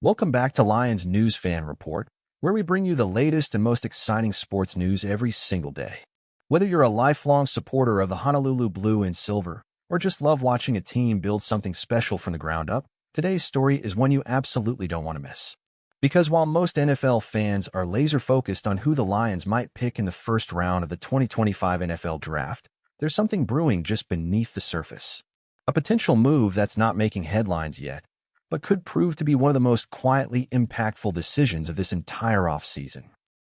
Welcome back to Lions News Fan Report, where we bring you the latest and most exciting sports news every single day. Whether you're a lifelong supporter of the Honolulu Blue and Silver or just love watching a team build something special from the ground up, today's story is one you absolutely don't want to miss. Because while most NFL fans are laser-focused on who the Lions might pick in the first round of the 2025 NFL Draft, there's something brewing just beneath the surface. A potential move that's not making headlines yet, but could prove to be one of the most quietly impactful decisions of this entire offseason.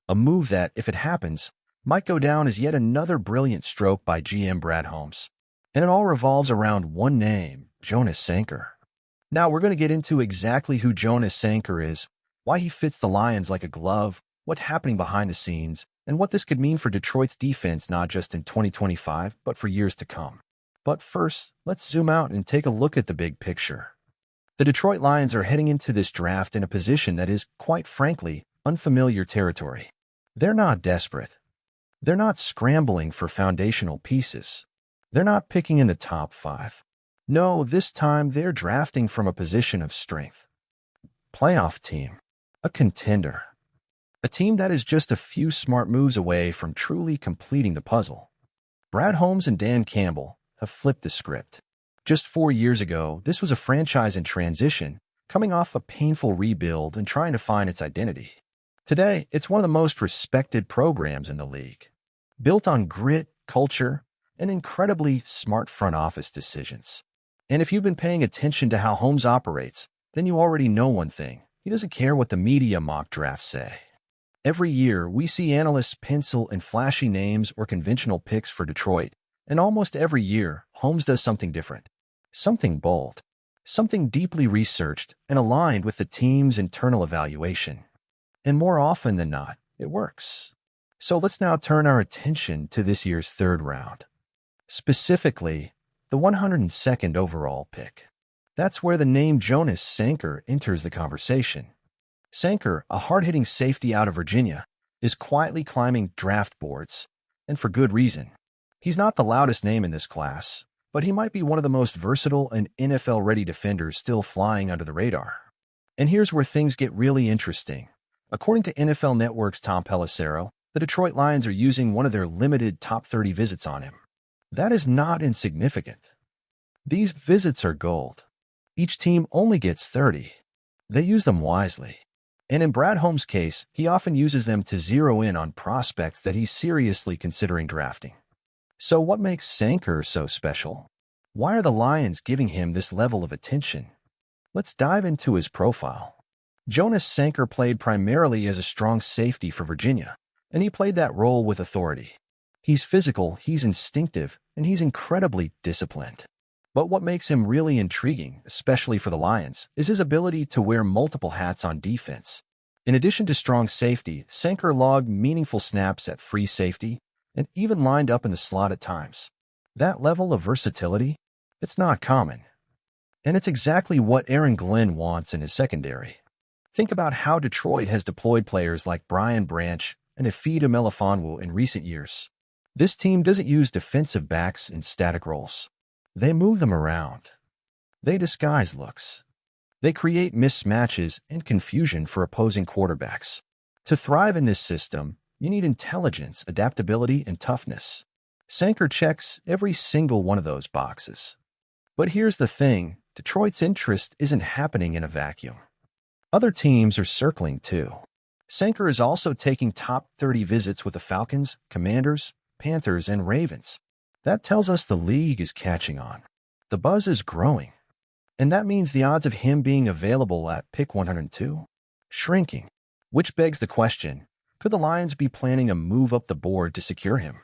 A move that, if it happens, might go down as yet another brilliant stroke by GM Brad Holmes. And it all revolves around one name, Jonas SANKER. Now, we're going to get into exactly who Jonas SANKER is, why he fits the Lions like a glove, what's happening behind the scenes, and what this could mean for Detroit's defense not just in 2025, but for years to come. But first, let's zoom out and take a look at the big picture. The Detroit Lions are heading into this draft in a position that is, quite frankly, unfamiliar territory. They're not desperate. They're not scrambling for foundational pieces. They're not picking in the top 5. No, this time they're drafting from a position of strength. Playoff team. A contender. A team that is just a few smart moves away from truly completing the puzzle. Brad Holmes and Dan Campbell have flipped the script. Just 4 years ago, this was a franchise in transition, coming off a painful rebuild and trying to find its identity. Today, it's one of the most respected programs in the league, built on grit, culture, and incredibly smart front office decisions. And if you've been paying attention to how Holmes operates, then you already know one thing. He doesn't care what the media mock drafts say. Every year, we see analysts pencil in flashy names or conventional picks for Detroit, and almost every year, Holmes does something different. Something bold. Something deeply researched and aligned with the team's internal evaluation. And more often than not, it works. So let's now turn our attention to this year's third round. Specifically, the 102nd overall pick. That's where the name Jonas SANKER enters the conversation. SANKER, a hard-hitting safety out of Virginia, is quietly climbing draft boards, and for good reason. He's not the loudest name in this class, but he might be one of the most versatile and NFL-ready defenders still flying under the radar. And here's where things get really interesting. According to NFL Network's Tom Pelissero, the Detroit Lions are using one of their limited top 30 visits on him. That is not insignificant. These visits are gold. Each team only gets 30. They use them wisely. And in Brad Holmes' case, he often uses them to zero in on prospects that he's seriously considering drafting. So what makes SANKER so special? Why are the Lions giving him this level of attention? Let's dive into his profile. Jonas SANKER played primarily as a strong safety for Virginia, and he played that role with authority. He's physical, he's instinctive, and he's incredibly disciplined. But what makes him really intriguing, especially for the Lions, is his ability to wear multiple hats on defense. In addition to strong safety, SANKER logged meaningful snaps at free safety, and even lined up in the slot at times. That level of versatility, it's not common. And it's exactly what Aaron Glenn wants in his secondary. Think about how Detroit has deployed players like Brian Branch and Efeatu Melifonwu in recent years. This team doesn't use defensive backs in static roles. They move them around. They disguise looks. They create mismatches and confusion for opposing quarterbacks. To thrive in this system, you need intelligence, adaptability, and toughness. SANKER checks every single one of those boxes. But here's the thing, Detroit's interest isn't happening in a vacuum. Other teams are circling too. SANKER is also taking top 30 visits with the Falcons, Commanders, Panthers, and Ravens. That tells us the league is catching on. The buzz is growing. And that means the odds of him being available at pick 102? Shrinking. Which begs the question, could the Lions be planning a move up the board to secure him?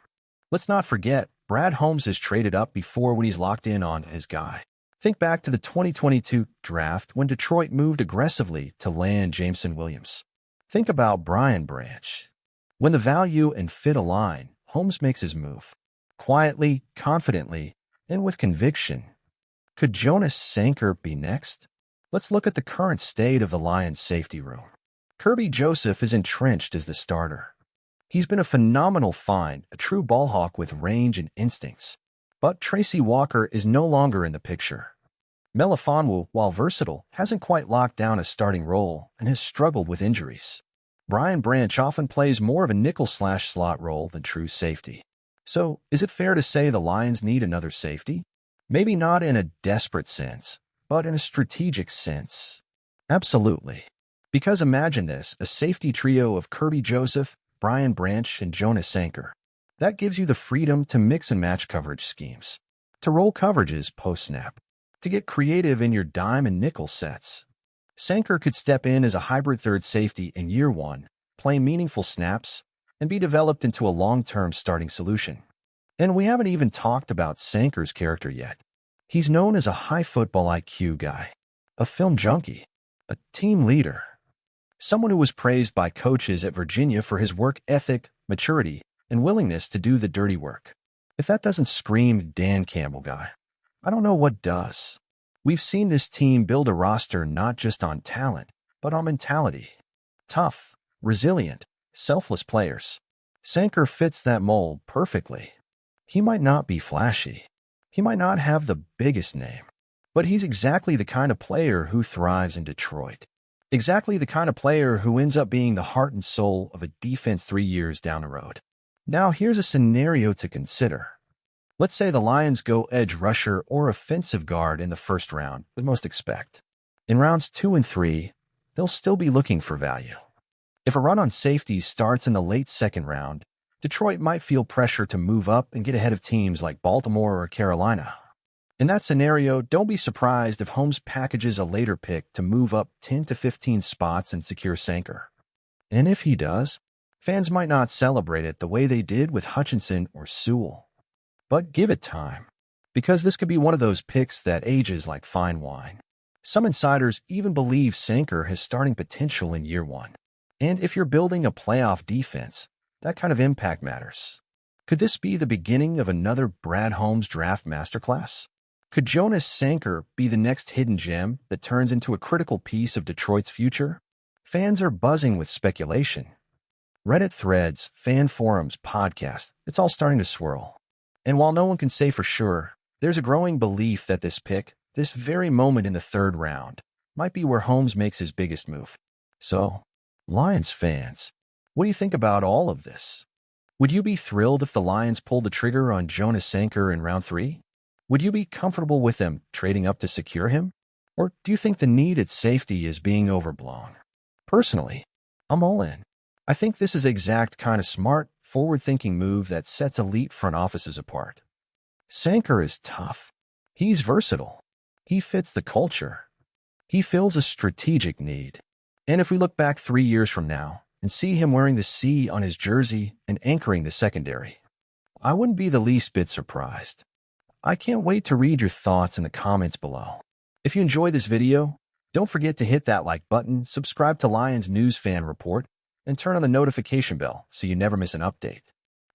Let's not forget, Brad Holmes has traded up before when he's locked in on his guy. Think back to the 2022 draft when Detroit moved aggressively to land Jameson Williams. Think about Brian Branch. When the value and fit align, Holmes makes his move. Quietly, confidently, and with conviction. Could Jonas SANKER be next? Let's look at the current state of the Lions' safety room. Kirby Joseph is entrenched as the starter. He's been a phenomenal find, a true ball hawk with range and instincts. But Tracy Walker is no longer in the picture. W0OOW, while versatile, hasn't quite locked down a starting role and has struggled with injuries. Brian Branch often plays more of a nickel/slot role than true safety. So, is it fair to say the Lions need another safety? Maybe not in a desperate sense, but in a strategic sense. Absolutely. Because imagine this, a safety trio of Kirby Joseph, Brian Branch, and Jonas SANKER. That gives you the freedom to mix and match coverage schemes, to roll coverages post-snap, to get creative in your dime and nickel sets. SANKER could step in as a hybrid third safety in year one, play meaningful snaps, and be developed into a long-term starting solution. And we haven't even talked about SANKER's character yet. He's known as a high football IQ guy, a film junkie, a team leader, someone who was praised by coaches at Virginia for his work ethic, maturity, and willingness to do the dirty work. If that doesn't scream Dan Campbell guy, I don't know what does. We've seen this team build a roster not just on talent, but on mentality. Tough, resilient, selfless players. SANKER fits that mold perfectly. He might not be flashy. He might not have the biggest name, but he's exactly the kind of player who thrives in Detroit. Exactly the kind of player who ends up being the heart and soul of a defense 3 years down the road. Now here's a scenario to consider. Let's say the Lions go edge rusher or offensive guard in the first round, as most expect. In rounds 2 and 3, they'll still be looking for value. If a run on safety starts in the late second round, Detroit might feel pressure to move up and get ahead of teams like Baltimore or Carolina. In that scenario, don't be surprised if Holmes packages a later pick to move up 10 to 15 spots and secure SANKER. And if he does, fans might not celebrate it the way they did with Hutchinson or Sewell. But give it time, because this could be one of those picks that ages like fine wine. Some insiders even believe SANKER has starting potential in year one. And if you're building a playoff defense, that kind of impact matters. Could this be the beginning of another Brad Holmes draft masterclass? Could Jonas SANKER be the next hidden gem that turns into a critical piece of Detroit's future? Fans are buzzing with speculation. Reddit threads, fan forums, podcasts, it's all starting to swirl. And while no one can say for sure, there's a growing belief that this pick, this very moment in the third round, might be where Holmes makes his biggest move. So, Lions fans, what do you think about all of this? Would you be thrilled if the Lions pulled the trigger on Jonas SANKER in round 3? Would you be comfortable with them trading up to secure him? Or do you think the need at safety is being overblown? Personally, I'm all in. I think this is the exact kind of smart, forward-thinking move that sets elite front offices apart. SANKER is tough. He's versatile. He fits the culture. He fills a strategic need. And if we look back 3 years from now and see him wearing the C on his jersey and anchoring the secondary, I wouldn't be the least bit surprised. I can't wait to read your thoughts in the comments below. If you enjoyed this video, don't forget to hit that like button, subscribe to Lions News Fan Report, and turn on the notification bell so you never miss an update.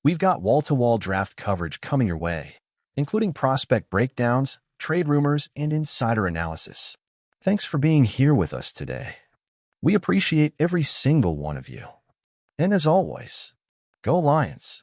We've got wall-to-wall draft coverage coming your way, including prospect breakdowns, trade rumors, and insider analysis. Thanks for being here with us today. We appreciate every single one of you. And as always, go Lions!